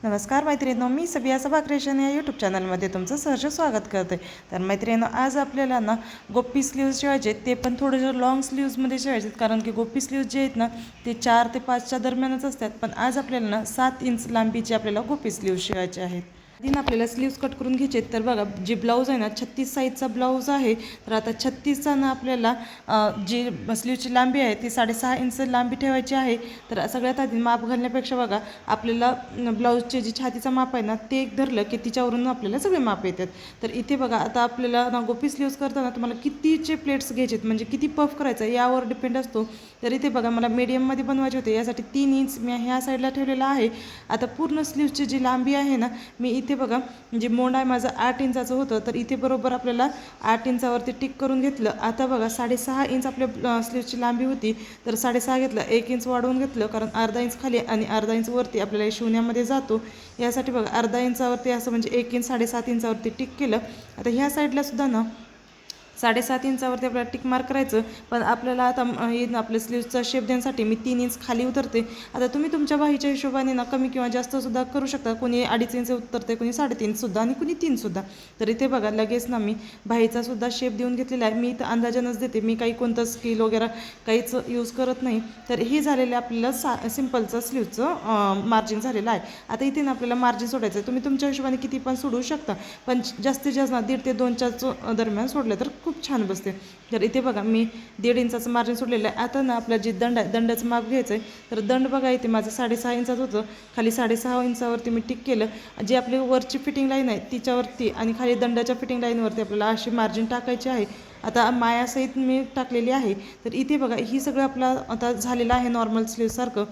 नमस्कार मैत्रिणींनो, मी सबिया सबा क्रिएशन या यूट्यूब चॅनलमध्ये तुमचं सहर्ष स्वागत करते. तर मैत्रिणींनो, आज आपल्याला ना गोप्पी स्लीव्ज शिवायचे, ते पण थोडेसे लॉंग स्लीव्जमध्ये शिवायचे. कारण की गोप्पी स्लीव्ज जे आहेत ना ते 4 ते 5च्या दरम्यानच असतात. पण आज आपल्याला ना 7 इंच लांबीचे आपल्याला गोप्पी स्लीव्ज शिवायचे आहेत. आधी आपल्याला स्लीव्ज कट करून घ्यायचे. तर बघा, जे ब्लाऊज आहे ना 36 साईजचा ब्लाऊज आहे. तर आता 36चा ना आपल्याला जी स्लीवची लांबी आहे ती 6.5 इंच लांबी ठेवायची आहे. तर सगळ्यात आधी माप घालण्यापेक्षा बघा, आपल्याला ब्लाऊजचे जे छातीचं माप आहे ना ते एक धरलं की तिच्यावरून आपल्याला सगळे माप येतात. तर इथे बघा, आता आपल्याला ना गोपी स्लीव्ज करताना तुम्हाला कितीचे प्लेट्स घ्यायचे आहेत, म्हणजे किती पफ करायचं यावर डिपेंड असतो. तर इथे बघा, मला मीडियममध्ये बनवायचे होते, यासाठी 3 इंच मी ह्या साईडला ठेवलेला आहे. आता पूर्ण स्लीव्जची जी लांबी आहे ना, मी इथे बघा, म्हणजे मोंड आहे माझं 8 इंचाचं होतं. तर इथे बरोबर आपल्याला 8 इंचावरती टिक करून घेतलं. आता बघा, 6.5 इंच आपल्या स्लीव्जची लांबी होती. तर 6.5 घेतलं, 1 इंच वाढवून घेतलं, कारण अर्धा इंच खाली आणि अर्धा इंच वरती आपल्याला शिवण्यामध्ये जातो. यासाठी बघा, अर्धा इंचावरती असं म्हणजे 1 इंच 7.5 इंचावरती टिक केलं. आता ह्या साईडला सुद्धा ना 7.5 इंचावरती आपल्याला टिक मार्क करायचं. पण आपल्याला आता आपल्या स्लीव्जचा शेप देण्यासाठी मी 3 इंच खाली उतरते. आता तुम्ही तुमच्या बाहीच्या हिशोबाने ना कमी किंवा जास्तसुद्धा करू शकता. कोणी 2.5 इंच उतरते, कोणी 3.5सुद्धा आणि कोणी 3सुद्धा. तर इथे बघा, लगेच ना मी बाहीचासुद्धा शेप देऊन घेतलेला आहे. मी इथं अंदाजानच देते, मी काही कोणतं स्किल वगैरे काहीच यूज करत नाही. तर हे झालेलं आपल्याला सिम्पलचं स्लीवचं मार्जिन झालेलं आहे. आता इथे ना आपल्याला मार्जिन सोडायचं आहे. तुम्ही तुमच्या हिशोबाने किती पण सोडू शकता, पण जास्तीत जास्त ना 1.5 ते 2च्या दरम्यान सोडलं तर खूप छान बसते. तर इथे बघा, मी 1.5 इंचाचं मार्जिन सोडलेलं आहे. आता ना आपला जे दंड आहे, दंडाचं माप घ्यायचं आहे. तर दंड बघा, इथे माझं 6.5 इंचाचं होतं. खाली 6.5 इंचावरती मी टिक केलं. जी आपली वरची फिटिंग लाईन आहे तिच्यावरती आणि खाली दंडाच्या फिटिंग लाईनवरती आपल्याला अशी मार्जिन टाकायची आहे. आता मायासहित मी टाकलेली आहे. तर इथे बघा, ही सगळं आपलं आता झालेलं आहे नॉर्मल स्लीवसारखं.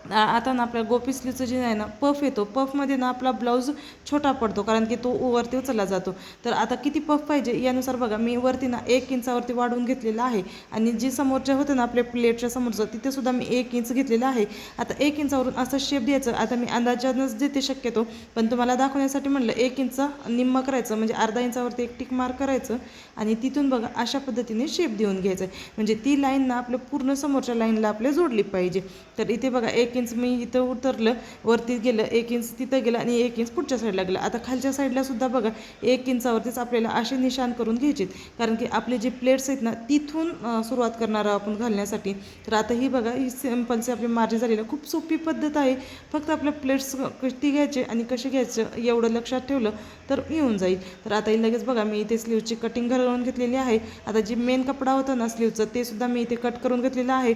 आता ना आपल्या गोपी स्लीवचं जे आहे ना पफ येतो, पफमध्ये ना आपला ब्लाऊज छोटा पडतो, कारण की तो वरती उचलला जातो. तर आता किती पफ पाहिजे यानुसार बघा, मी वरती ना 1 इंचावरती वाढवून घेतलेलं आहे. आणि जी समोरचे होते ना आपल्या प्लेटच्या समोरचं, तिथे सुद्धा मी 1 इंच घेतलेलं आहे. आता 1 इंचावरून असं शेप द्यायचं. आता मी अंदाजानच देते शक्यतो, पण तुम्हाला दाखवण्यासाठी म्हणलं 1 इंच निम्म करायचं, म्हणजे अर्धा इंचावरती एक टिक मार्क करायचं. आणि तिथून बघा, अशा पद्धतीने शेप देऊन घ्यायचं, म्हणजे ती लाईन ना आपल्या पूर्ण समोरच्या लाईनला आपल्या जोडली पाहिजे. तर इथे बघा, 1 इंच मी इथं उतरलं, वरती गेलं 1 इंच तिथं गेलं आणि 1 इंच पुढच्या साईडला गेलं. आता खालच्या साईडला सुद्धा बघा, 1 इंचावरतीच आपल्याला असे निशाण करून घ्यायचे, कारण की आपले जे प्लेट्स आहेत ना तिथून सुरुवात करणार आहोत आपण घालण्यासाठी. तर आता ही बघा, ही सिम्पलची आपली मार्जिन झालेली खूप सोपी पद्धत आहे. फक्त आपल्या प्लेट्स किती घ्यायचे आणि कसे घ्यायचं एवढं लक्षात ठेवलं तर येऊन जाईल. तर आता ही लगेच बघा, मी इथे स्लीवची कटिंग घालून घेतलेली आहे. आता जी मेन कपडा होता ना स्लीवचं, ते सुद्धा मी इथे कट करून घेतलेलं आहे.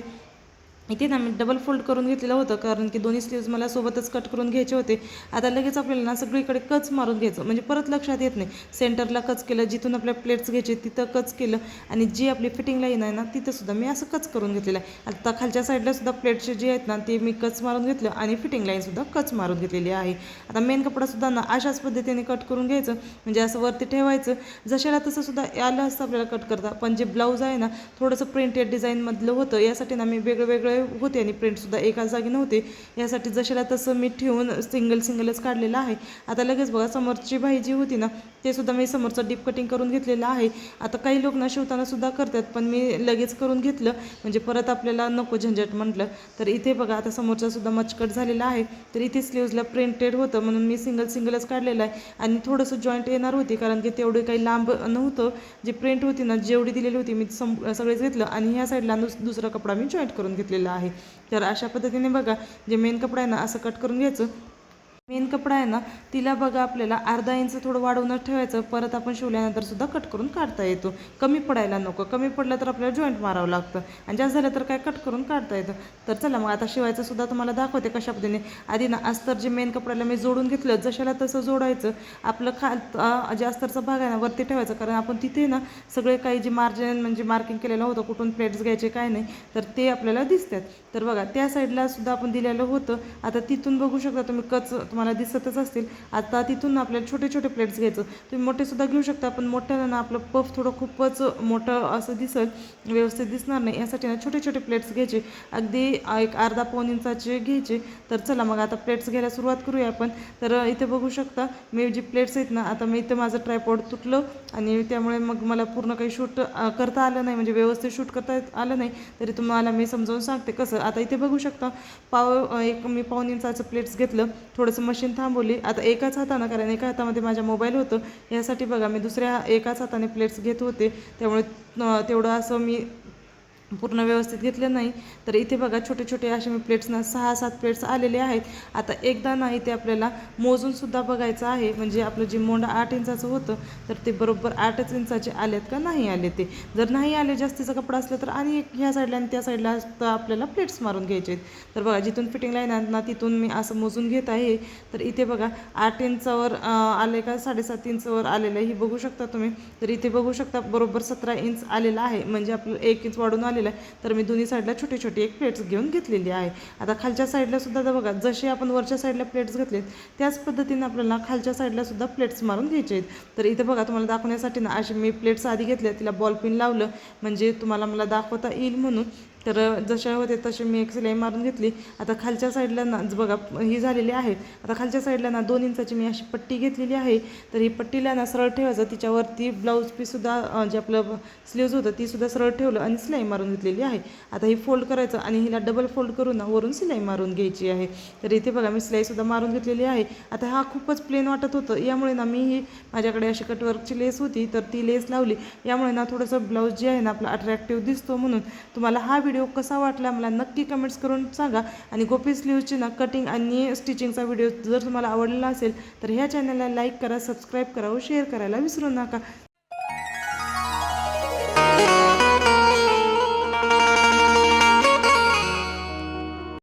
इथे ना मी डबल फोल्ड करून घेतलेलं होतं, कारण की दोन्ही स्लीव्ज मला सोबतच कट करून घ्यायचे होते. आता लगेच आपल्याला ना सगळीकडे कच मारून घ्यायचं, म्हणजे परत लक्षात येत नाही. सेंटरला कच केलं, जिथून आपल्या प्लेट्स घ्यायचे तिथं कच केलं, आणि जी आपली फिटिंग लाईन आहे ना तिथंसुद्धा मी असं कच करून घेतलेलं आहे. आता खालच्या साईडला सुद्धा प्लेट्सचे जे आहेत ना ते मी कच मारून घेतलं आणि फिटिंग लाईनसुद्धा कच मारून घेतलेली आहे. आता मेन कपडासुद्धा ना अशाच पद्धतीने कट करून घ्यायचं, म्हणजे असं वरती ठेवायचं. जशाला तसं सुद्धा आलं असतं आपल्याला कट करता. पण जे ब्लाऊज आहे ना थोडंसं प्रिंटेड डिझाईनमधलं होतं, यासाठी ना मी वेगळे होते आणि प्रिंटसुद्धा एकाच जागी नव्हते. यासाठी जशाला तसं मी ठेवून सिंगलच काढलेलं आहे. आता लगेच बघा, समोरची बाही जी होती ना ते सुद्धा मी समोरचं डीप कटिंग करून घेतलेलं आहे. आता काही लोक ना शिवताना सुद्धा करतात, पण मी लगेच करून घेतलं, म्हणजे परत आपल्याला नको झंझट म्हटलं. तर इथे बघा, आता समोरचा सुद्धा मचकट झालेला आहे. तर इथे स्लीव्जला प्रिंटेड होतं म्हणून मी सिंगलच काढलेलं आहे. आणि थोडंसं जॉईंट येणार होती, कारण की तेवढे काही लांब नव्हतं. जी प्रिंट होती ना जेवढी दिलेली होती मी सगळेच घेतलं, आणि ह्या साईडला दुसरा कपडा मी जॉईंट करून घेतलेला आहे. तर अशा पद्धतीने बघा, जे मेन कपडा आहे ना असं कट करून घ्यायचं. मेन कपडा आहे ना तिला बघा, आपल्याला अर्धा इंच थोडं वाढवूनच ठेवायचं. परत आपण शिवल्यानंतर सुद्धा कट करून काढता येतो. कमी पडायला नको, कमी पडलं तर आपल्याला जॉईंट मारावं लागतं, आणि जास्त झालं तर काय कट करून काढता येतं. तर चला मग आता शिवायचं सुद्धा तुम्हाला दाखवते कशा पद्धतीने. आधी ना अस्तर जे मेन कपड्याला मी जोडून घेतलं, जशाला तसं जोडायचं. आपलं जे अस्तरचा भाग आहे ना वरती ठेवायचं, कारण आपण तिथे ना सगळे काही जे मार्जिन म्हणजे मार्किंग केलेलं होतं, कुठून प्लेट्स घ्यायचे काय नाही, तर ते आपल्याला दिसतात. तर बघा, त्या साईडला सुद्धा आपण दिलेलं होतं. आता तिथून बघू शकता तुम्ही, कच तुम्हाला दिसतच असतील. आता तिथून आपल्याला छोटे प्लेट्स घ्यायचं. तुम्ही मोठेसुद्धा घेऊ शकता, पण मोठ्यानं ना आपलं पफ थोडं खूपच मोठं असं दिसेल, व्यवस्थित दिसणार नाही. यासाठी ना छोटे ट्लेट्स घ्यायचे, अगदी एक अर्धा पाऊण इंचाचे घ्यायचे. तर चला मग आता प्लेट्स घ्यायला सुरुवात करूया आपण. तर इथे बघू शकता, मी जी प्लेट्स आहेत ना, आता मी इथं माझं ट्रायपॉड तुटलं, आणि त्यामुळे मग मला पूर्ण काही शूट करता आलं नाही, म्हणजे व्यवस्थित शूट करता आलं नाही. तरी तुम्हाला मी समजावून सांगते कसं. आता इथे बघू शकता, एक मी पाऊण इंचाचं प्लेट्स घेतलं, थोडंसं मशीन थांबवली. आता एकाच हातानं, कारण एका हातामध्ये माझ्या मोबाईल होतं, यासाठी बघा मी दुसऱ्या एकाच हाताने प्लेट्स घेत होते, त्यामुळे तेवढं असं मी पूर्ण व्यवस्थित घेतलं नाही. तर इथे बघा छोटे छोटे असे मी प्लेट्सना 6-7 प्लेट्स आलेले आहेत. आता एकदा ना इथे आपल्याला मोजूनसुद्धा बघायचं आहे, म्हणजे आपलं जे मोंडा 8 इंचाचं होतं तर ते बरोबर 8च इंचाचे आलेत का नाही आले. ते जर नाही आले, जास्तीचा कपडा असला तर आणि एक ह्या साईडला आणि त्या साईडला आपल्याला प्लेट्स मारून घ्यायचे आहेत. तर बघा जिथून फिटिंग लाईन आहे ना तिथून मी असं मोजून घेत आहे. तर इथे बघा 8 इंचावर आले का 7.5 इंचावर आलेलं आहे, ही बघू शकता तुम्ही. तर इथे बघू शकता बरोबर 17 इंच आलेला आहे, म्हणजे आपलं 1 इंच वाढून आलेलं आहे. तर मी दोन्ही साईडला छोटी छोटी एक प्लेट्स घेऊन घेतलेली आहे. आता खालच्या साईडला सुद्धा बघा, जसे आपण वरच्या साईडला प्लेट्स घेतलेत त्याच पद्धतीने आपल्याला खालच्या साईडला सुद्धा प्लेट्स मारून घ्यायचे आहेत. तर इथे बघा तुम्हाला दाखवण्यासाठी ना अशी मी प्लेट्स आधी घेतल्या, तिला बॉल पिन लावलं म्हणजे तुम्हाला मला दाखवता येईल म्हणून. तर जशा होते तसे मी एक सिलाई मारून घेतली. आता खालच्या साईडला ना बघा ही झालेली आहे. आता खालच्या साईडला ना 2 इंचाची मी अशी पट्टी घेतलेली आहे. तर ही पट्टीला ना सरळ ठेवायचं, तिच्यावरती ब्लाऊज पीससुद्धा जे आपलं स्लीव्ज होतं तीसुद्धा सरळ ठेवलं आणि सिलाई मारून घेतलेली आहे. आता ही फोल्ड करायचं आणि हिला डबल फोल्ड करून ना वरून सिलाई मारून घ्यायची आहे. तर इथे बघा मी सिलाईसुद्धा मारून घेतलेली आहे. आता हा खूपच प्लेन वाटत होतं, यामुळे ना मी ही माझ्याकडे अशी कटवर्कची लेस होती तर ती लेस लावली. यामुळे ना थोडंसं ब्लाऊज जे आहे ना आपला अट्रॅक्टिव्ह दिसतो. म्हणून तुम्हाला हा व्हिडिओ कसा वाटला मला नक्की कमेंट्स करून सांगा. आणि गोपी स्लीव्जची ना कटिंग आणि स्टिचिंगचा व्हिडिओ जर तुम्हाला आवडलेला असेल तर ह्या चॅनलला लाईक करा, सबस्क्राईब करा व शेअर करायला विसरू नका.